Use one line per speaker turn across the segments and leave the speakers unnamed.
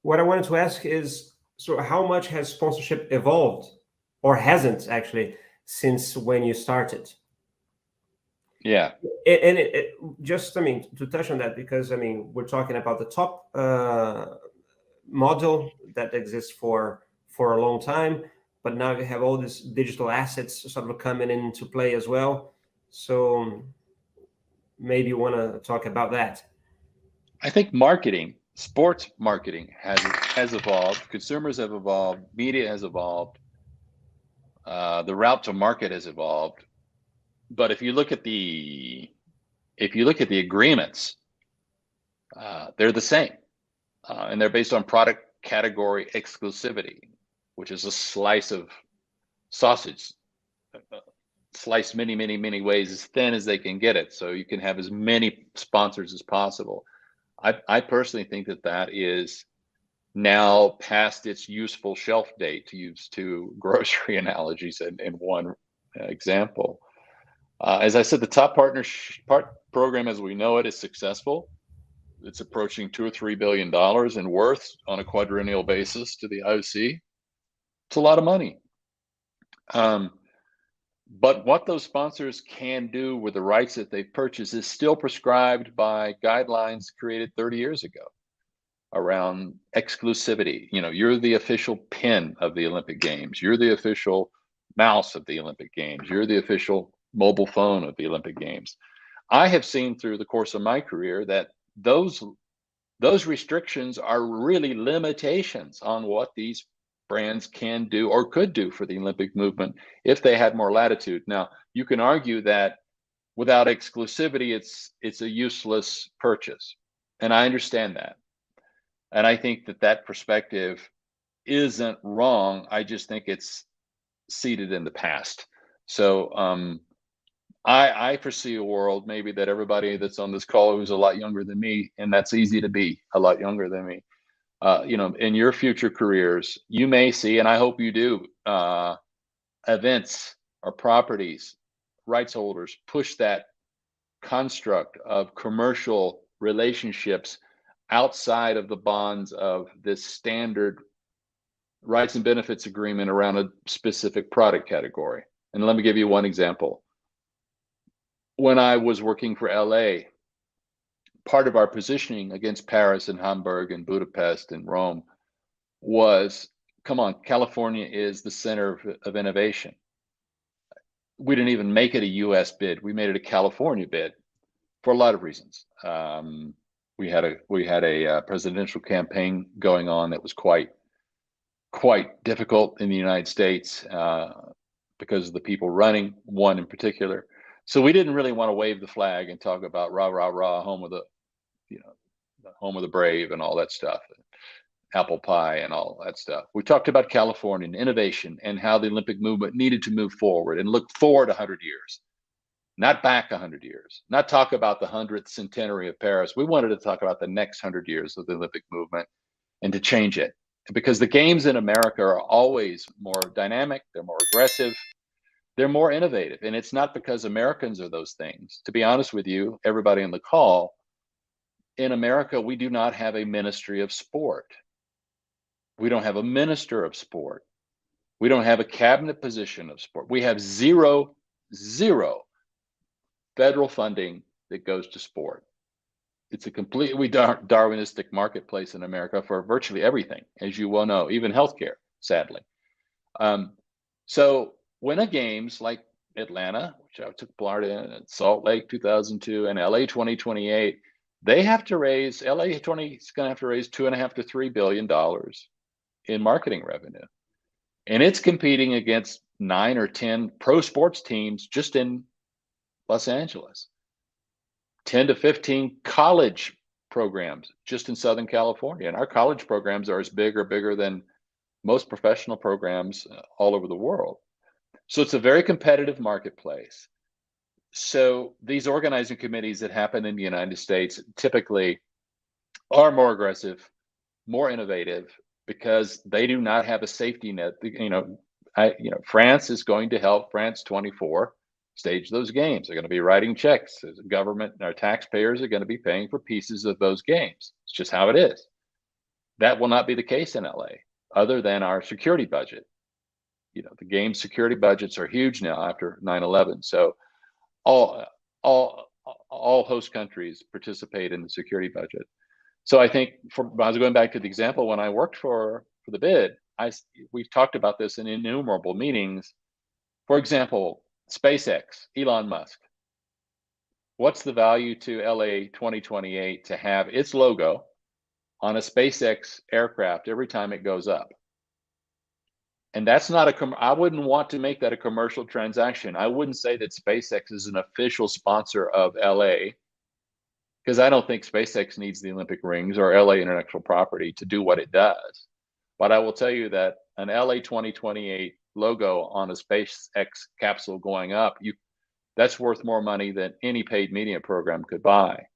what I wanted to ask is, so how much has sponsorship evolved, or hasn't actually, since when you started?
Yeah.
And just, I mean, to touch on that, because I mean, we're talking about the top model that exists for a long time, but now you have all these digital assets sort of coming into play as well. So maybe you want to talk about that.
I think marketing, sports marketing has evolved. Consumers have evolved. Media has evolved. The route to market has evolved. But if you look at the agreements, they're the same, and they're based on product category exclusivity, which is a slice of sausage, sliced many, many, many ways, as thin as they can get it, so you can have as many sponsors as possible. I personally think that that is now past its useful shelf date, to use two grocery analogies in one example. As I said, the top part program as we know it is successful. It's approaching $2 or $3 billion in worth on a quadrennial basis to the IOC. It's a lot of money. But what those sponsors can do with the rights that they've purchased is still prescribed by guidelines created 30 years ago around exclusivity. You know, you're the official pin of the Olympic Games. You're the official mouse of the Olympic Games. You're the official mobile phone of the Olympic Games. I have seen through the course of my career that those restrictions are really limitations on what these brands can do or could do for the Olympic movement if they had more latitude. Now, you can argue that without exclusivity, it's a useless purchase, and I understand that. And I think that that perspective isn't wrong. I just think it's seated in the past. So I foresee a world maybe that everybody that's on this call who's a lot younger than me, and that's easy to be a lot younger than me, you know, in your future careers, you may see, and I hope you do, events or properties, rights holders push that construct of commercial relationships outside of the bonds of this standard rights and benefits agreement around a specific product category. And let me give you one example. When I was working for LA, part of our positioning against Paris and Hamburg and Budapest and Rome was, come on, California is the center of innovation. We didn't even make it a US bid. We made it a California bid for a lot of reasons. We had a presidential campaign going on that was quite difficult in the United States because of the people running, one in particular. So we didn't really want to wave the flag and talk about rah rah rah, home of the, you know, the home of the brave and all that stuff, apple pie and all that stuff. We talked about California and innovation and how the Olympic movement needed to move forward and look forward 100 years, not back 100 years, not talk about the 100th centenary of Paris. We wanted to talk about the next 100 years of the Olympic movement and to change it, because the games in America are always more dynamic, they're more aggressive, they're more innovative. And it's not because Americans are those things. To be honest with you, everybody on the call, in America, we do not have a ministry of sport. We don't have a minister of sport. We don't have a cabinet position of sport. We have zero federal funding that goes to sport. It's a completely Darwinistic marketplace in America for virtually everything, as you well know, even healthcare, sadly. So when a games like Atlanta, which I took part in, and Salt Lake 2002, and LA 2028, they have to raise, LA 20 is going to have to raise $2.5 to $3 billion in marketing revenue. And it's competing against 9 or 10 pro sports teams just in Los Angeles, 10 to 15 college programs just in Southern California. And our college programs are as big or bigger than most professional programs all over the world. So it's a very competitive marketplace. So these organizing committees that happen in the United States typically are more aggressive, more innovative, because they do not have a safety net. France is going to help France 24 stage those games. They're going to be writing checks. The government, our taxpayers are going to be paying for pieces of those games. It's just how it is. That will not be the case in LA, other than our security budget. The game security budgets are huge now after 9/11. So all all host countries participate in the security budget. So I think, I was going back to the example when I worked for the bid. We've talked about this in innumerable meetings. For example, SpaceX, Elon Musk. What's the value to LA 2028 to have its logo on a SpaceX aircraft every time it goes up? And that's not I wouldn't want to make that a commercial transaction. I wouldn't say that SpaceX is an official sponsor of LA, because I don't think SpaceX needs the Olympic rings or LA intellectual property to do what it does. But I will tell you that an LA 2028 logo on a SpaceX capsule going up, that's worth more money than any paid media program could buy.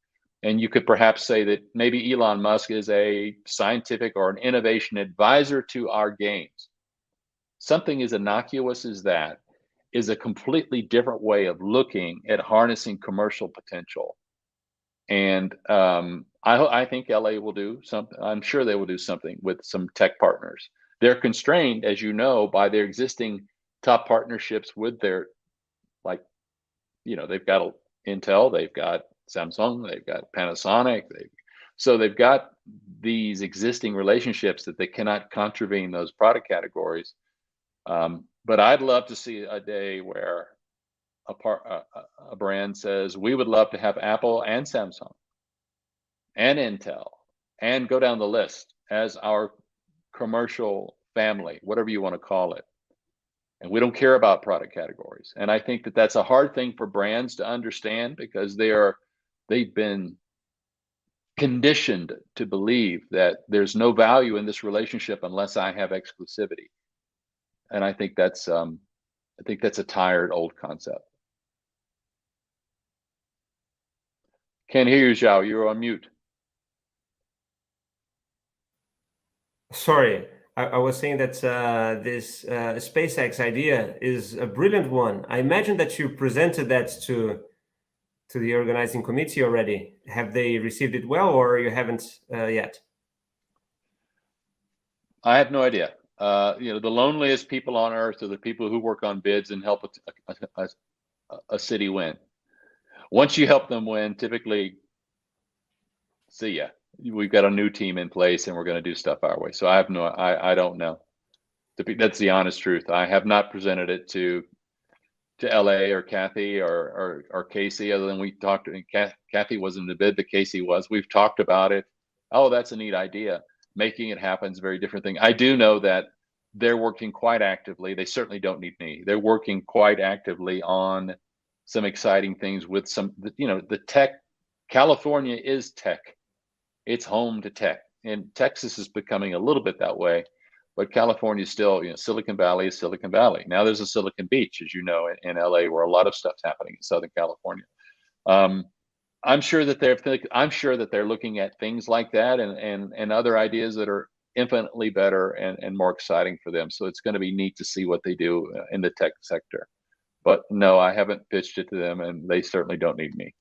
And you could perhaps say that maybe Elon Musk is a scientific or an innovation advisor to our games. Something as innocuous as that is a completely different way of looking at harnessing commercial potential. And I think LA will do something. I'm sure they will do something with some tech partners. They're constrained, as you know, by their existing top partnerships with their, they've got Intel, they've got Samsung, they've got Panasonic. So they've got these existing relationships that they cannot contravene those product categories. But I'd love to see a day where a brand says, we would love to have Apple and Samsung and Intel, and go down the list as our commercial family, whatever you want to call it. And we don't care about product categories. And I think that that's a hard thing for brands to understand, because they've been conditioned to believe that there's no value in this relationship unless I have exclusivity. And I think that's a tired old concept. Can't hear you, Zhao. You're on mute.
Sorry, I was saying that this SpaceX idea is a brilliant one. I imagine that you presented that to the organizing committee already. Have they received it well, or you haven't yet?
I have no idea. The loneliest people on earth are the people who work on bids and help a city win. Once you help them win, typically, see ya. We've got a new team in place and we're going to do stuff our way. So I don't know. That's the honest truth. I have not presented it to LA or Kathy or Casey, other than we talked. Kathy wasn't in the bid, but Casey was. We've talked about it. Oh, that's a neat idea. Making it happen is a very different thing. I do know that they're working quite actively. They certainly don't need me. They're working quite actively on some exciting things with some, the tech. California is tech. It's home to tech. And Texas is becoming a little bit that way. But California is still, Silicon Valley is Silicon Valley. Now there's a Silicon Beach, as you know, in LA, where a lot of stuff's happening in Southern California. I'm sure that they're looking at things like that and other ideas that are infinitely better and more exciting for them. So it's going to be neat to see what they do in the tech sector. But no, I haven't pitched it to them, and they certainly don't need me.